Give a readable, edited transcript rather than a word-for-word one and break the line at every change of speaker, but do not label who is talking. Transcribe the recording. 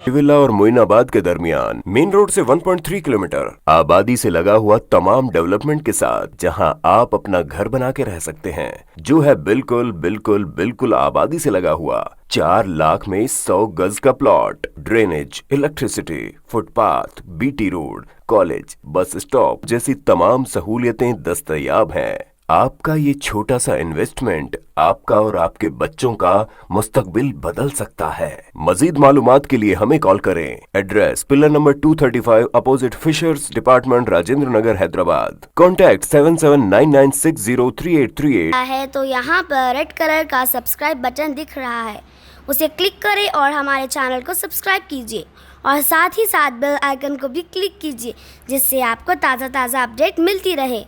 Villa और मोइनाबाद के दरमियान मेन रोड से 1.3 किलोमीटर आबादी से लगा हुआ तमाम डेवलपमेंट के साथ जहां आप अपना घर बना के रह सकते हैं, जो है बिल्कुल बिल्कुल बिल्कुल आबादी से लगा हुआ। 4 लाख में 100 गज का plot, drainage, electricity, footpath, BT road, college, bus stop जैसी तमाम सहूलियतें दस्तयाब हैं। आपका ये छोटा सा इन्वेस्टमेंट आपका और आपके बच्चों का मुस्तकबिल बदल सकता है। मजीद मालूमात के लिए हमें कॉल करें। Address pillar number 235 opposite fishers department, Rajendra Nagar, Hyderabad. Contact 7799603838
है तो यहाँ पर रेड कलर का सब्सक्राइब बटन दिख रहा है, उसे क्लिक करें और हमारे चैनल को सब्सक्राइब कीजिए और साथ ही साथ बेल आइकन को भी क्लिक कीजिए, जिससे आपको ताज़ा अपडेट मिलती रहे।